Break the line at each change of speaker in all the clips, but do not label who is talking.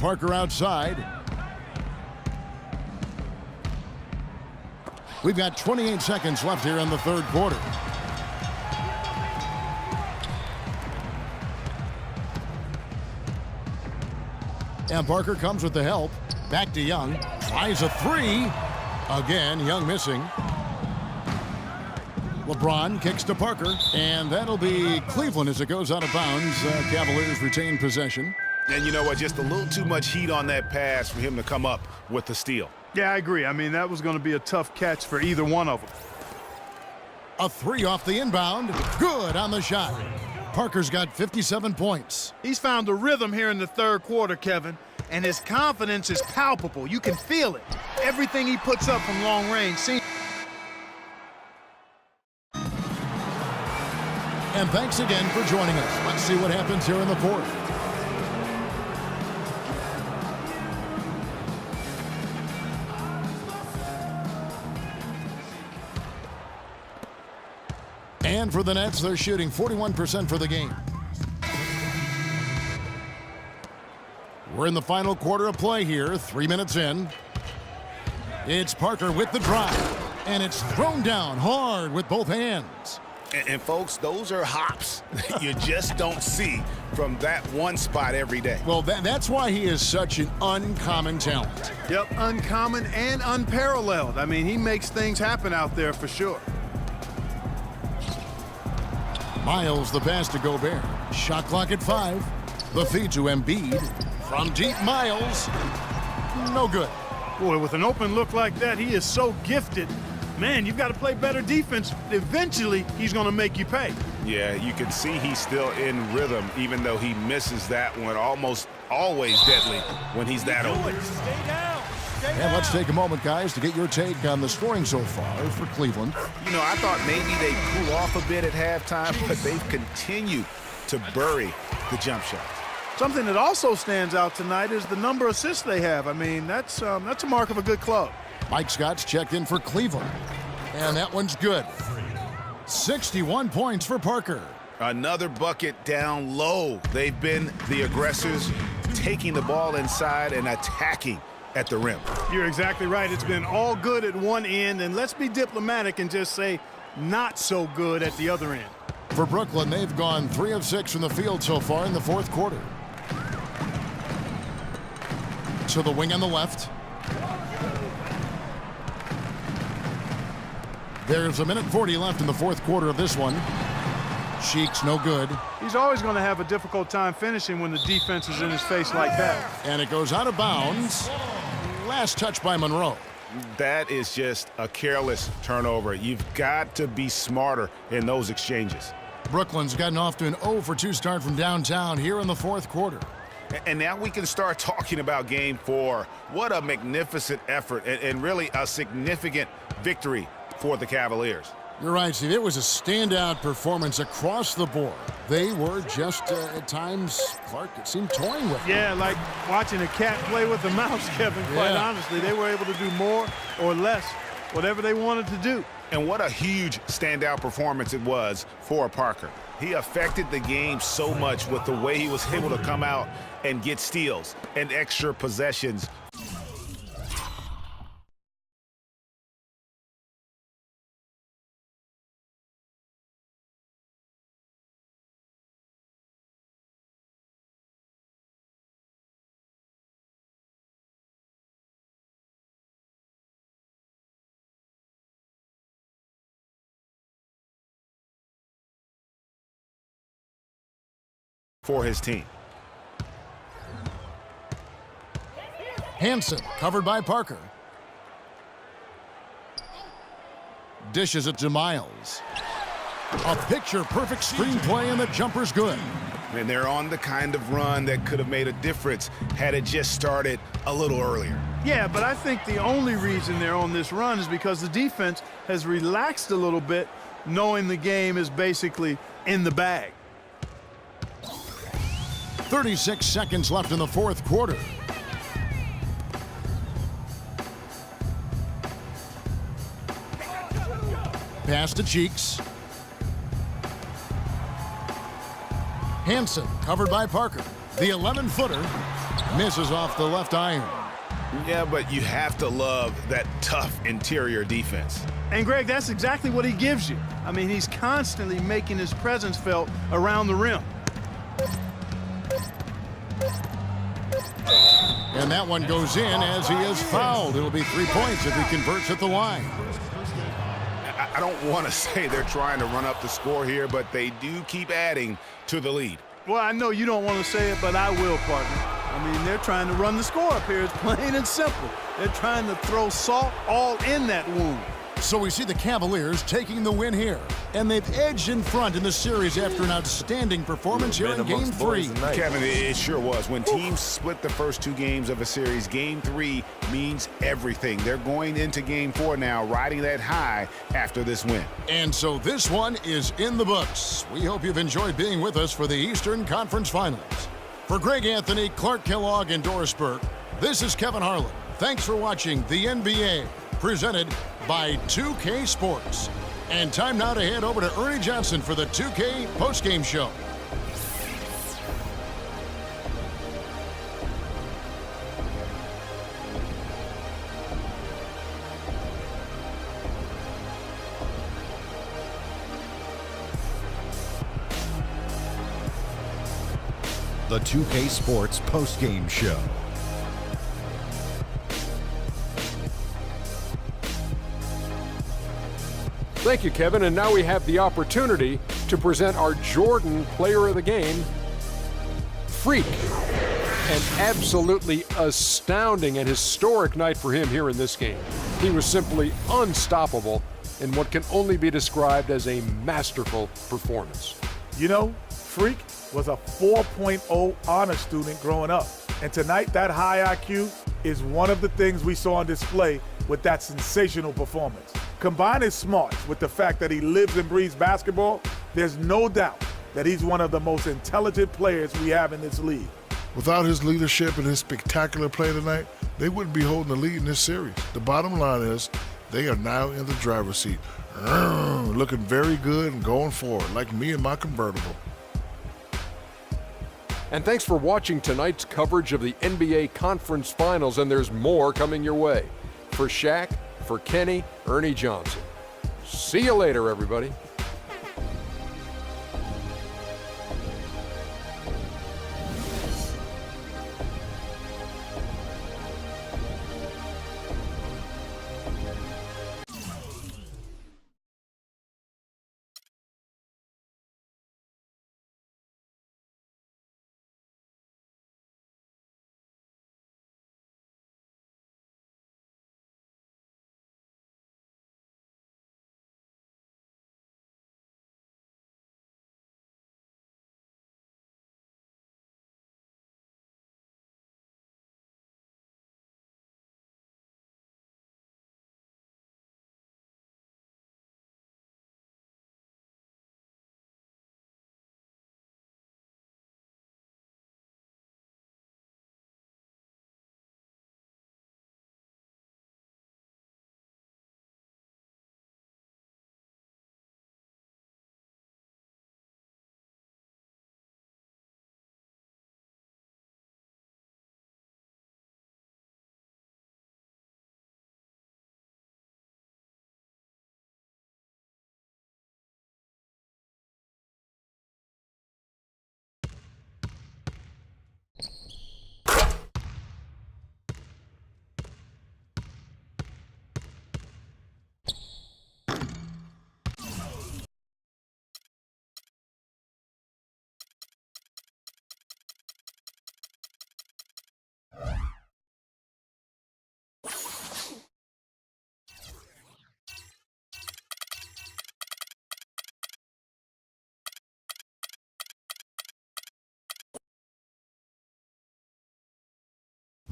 Parker outside. We've got 28 seconds left here in the third quarter. And Parker comes with the help. Back to Young. Tries a three. Again, Young missing. LeBron kicks to Parker. And that'll be Cleveland as it goes out of bounds. Cavaliers retain possession.
And you know what? Just a little too much heat on that pass for him to come up with the steal.
Yeah, I agree. I mean, that was going to be a tough catch for either one of them.
A three off the inbound. Good on the shot. Parker's got 57 points.
He's found a rhythm here in the third quarter, Kevin, and his confidence is palpable. You can feel it. Everything he puts up from long range seems...
And thanks again for joining us. Let's see what happens here in the fourth. And for the Nets, they're shooting 41% for the game. We're in the final quarter of play here, 3 minutes in. It's Parker with the drive, and it's thrown down hard with both hands.
And folks, those are hops you just don't see from that one spot every day.
Well, that's why he is such an uncommon talent.
Yep, uncommon and unparalleled. I mean, he makes things happen out there for sure.
Miles the pass to Gobert. Shot clock at 5. The feed to Embiid. From deep, Miles. No good.
Boy, with an open look like that, he is so gifted. Man, you've got to play better defense. Eventually, he's going to make you pay.
Yeah, you can see he's still in rhythm, even though he misses that one. Almost always deadly when he's that open.
Stay down.
And let's take a moment, guys, to get your take on the scoring so far for Cleveland.
You know, I thought maybe they'd cool off a bit at halftime, but they've continued to bury the jump shots.
Something that also stands out tonight is the number of assists they have. I mean, that's a mark of a good club.
Mike Scott's checked in for Cleveland. And that one's good. 61 points for Parker.
Another bucket down low. They've been the aggressors, taking the ball inside and attacking at the rim.
You're exactly right. It's been all good at one end, and let's be diplomatic and just say not so good at the other end.
For Brooklyn, they've gone 3 of 6 from the field so far in the fourth quarter. To the wing on the left. There's a minute 40 left in the fourth quarter of this one. Sheik's no good.
He's always going to have a difficult time finishing when the defense is in his face like that.
And it goes out of bounds. Last touch by Monroe.
That is just a careless turnover. You've got to be smarter in those exchanges.
Brooklyn's gotten off to an 0 for 2 start from downtown here in the fourth quarter.
And now we can start talking about Game 4. What a magnificent effort and really a significant victory for the Cavaliers.
You're right, Steve. It was a standout performance across the board. They were just, at times, Clark, it seemed toying with them.
Yeah, like watching a cat play with a mouse, Kevin, quite honestly. They were able to do more or less, whatever they wanted to do.
And what a huge standout performance it was for Parker. He affected the game so much with the way he was able to come out and get steals and extra possessions. For his team.
Hansen covered by Parker. Dishes it to Miles. A picture-perfect screenplay, and the jumper's good.
And they're on the kind of run that could have made a difference had it just started a little earlier.
Yeah, but I think the only reason they're on this run is because the defense has relaxed a little bit, knowing the game is basically in the bag.
36 seconds left in the fourth quarter. Pass to Cheeks. Hansen covered by Parker. The 11-footer misses off the left iron.
Yeah, but you have to love that tough interior defense.
And, Greg, that's exactly what he gives you. I mean, he's constantly making his presence felt around the rim.
And that one goes in as he is fouled. It'll be 3 points if he converts at the line.
I don't want to say they're trying to run up the score here, but they do keep adding to the lead.
Well, I know you don't want to say it, but I will, partner. I mean, they're trying to run the score up here. It's plain and simple. They're trying to throw salt all in that wound.
So we see the Cavaliers taking the win here. And they've edged in front in the series after an outstanding performance here in Game 3.
Kevin, it sure was. When teams split the first 2 games of a series, Game 3 means everything. They're going into Game 4 now, riding that high after this win.
And so this one is in the books. We hope you've enjoyed being with us for the Eastern Conference Finals. For Greg Anthony, Clark Kellogg, and Doris Burke, this is Kevin Harlan. Thanks for watching the NBA, presented by 2K Sports. And time now to head over to Ernie Johnson for the 2K postgame show.
The 2K Sports postgame show.
Thank you, Kevin. And now we have the opportunity to present our Jordan Player of the Game, Freak. An absolutely astounding and historic night for him here in this game. He was simply unstoppable in what can only be described as a masterful performance.
You know, Freak was a 4.0 honor student growing up. And tonight, that high IQ is one of the things we saw on display with that sensational performance. Combine his smarts with the fact that he lives and breathes basketball, there's no doubt that he's one of the most intelligent players we have in this league.
Without his leadership and his spectacular play tonight, they wouldn't be holding the lead in this series. The bottom line is they are now in the driver's seat, looking very good and going forward, like me and my convertible.
And thanks for watching tonight's coverage of the NBA Conference Finals, and there's more coming your way. For Shaq, for Kenny, Ernie Johnson. See you later, everybody.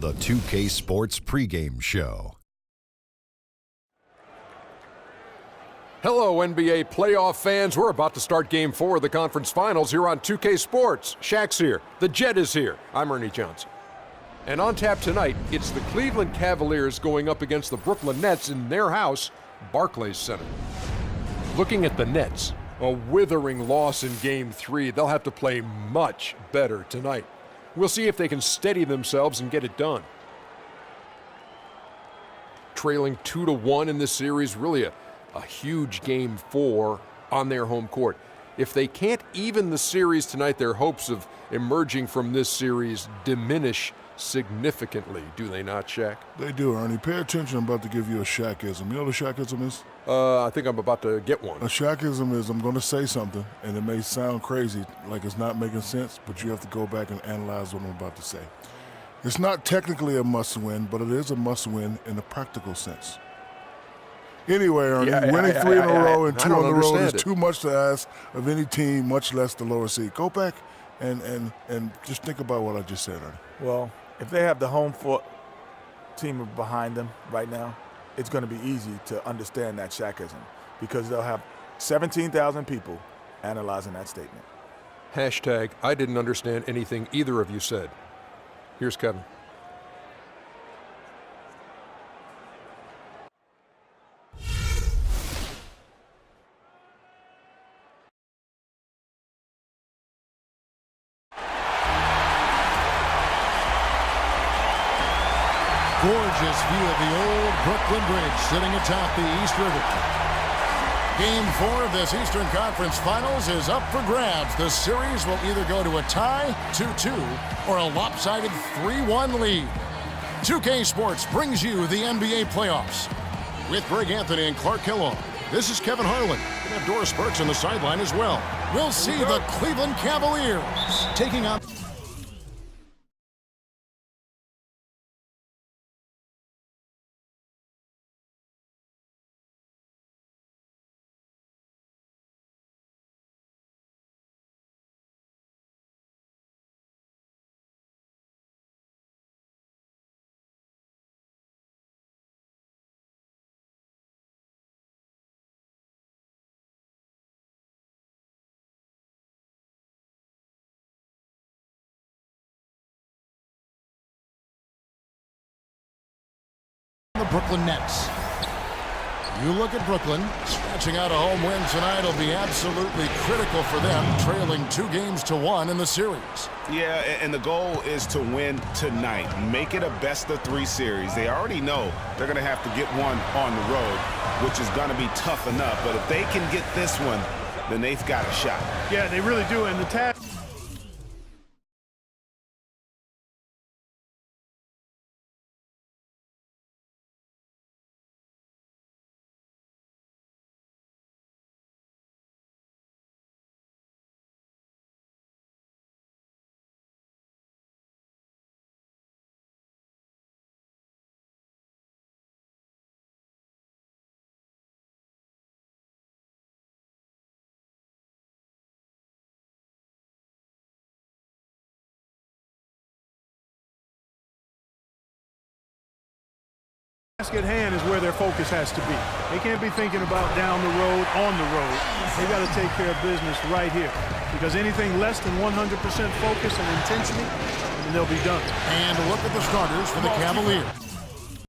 The 2K Sports pregame show.
Hello, NBA playoff fans. We're about to start Game 4 of the Conference Finals here on 2K Sports. Shaq's here. The Jet is here. I'm Ernie Johnson. And on tap tonight, it's the Cleveland Cavaliers going up against the Brooklyn Nets in their house, Barclays Center. Looking at the Nets, a withering loss in Game 3. They'll have to play much better tonight. We'll see if they can steady themselves and get it done. Trailing 2-1 in this series, really a huge Game 4 on their home court. If they can't even the series tonight, their hopes of emerging from this series diminish significantly, do they not, Shaq?
They do, Ernie. Pay attention. I'm about to give you a Shaqism. You know what a Shaqism is?
I think I'm about to get one.
A Shaqism is I'm going to say something, and it may sound crazy, like it's not making sense, but you have to go back and analyze what I'm about to say. It's not technically a must-win, but it is a must-win in a practical sense. Anyway, Ernie, winning 3 in a row and 2 on the road is too much to ask of any team, much less the lower seed. Go back and just think about what I just said, Ernie.
Well, if they have the home court team behind them right now, it's going to be easy to understand that Shaqism because they'll have 17,000 people analyzing that statement.
Hashtag, I didn't understand anything either of you said. Here's Kevin.
Gorgeous view of the old Brooklyn Bridge sitting atop the East River. Game 4 of this Eastern Conference Finals is up for grabs. The series will either go to a tie, 2-2, or a lopsided 3-1 lead. 2K Sports brings you the NBA playoffs. With Greg Anthony and Clark Kellogg, this is Kevin Harlan. We have Doris Burks on the sideline as well. We'll see the Cleveland Cavaliers taking on... the Brooklyn Nets. You look at Brooklyn, scratching out a home win tonight will be absolutely critical for them, trailing 2-1 in the series.
Yeah, and the goal is to win tonight. Make it a best-of-3 series. They already know they're going to have to get one on the road, which is going to be tough enough. But if they can get this one, then they've got a shot.
Yeah, they really do. And the task... task at hand is where their focus has to be. They can't be thinking about down the road, on the road. They got to take care of business right here because anything less than 100% focus and intensity, and they'll be done.
And look at the starters for the Cavaliers.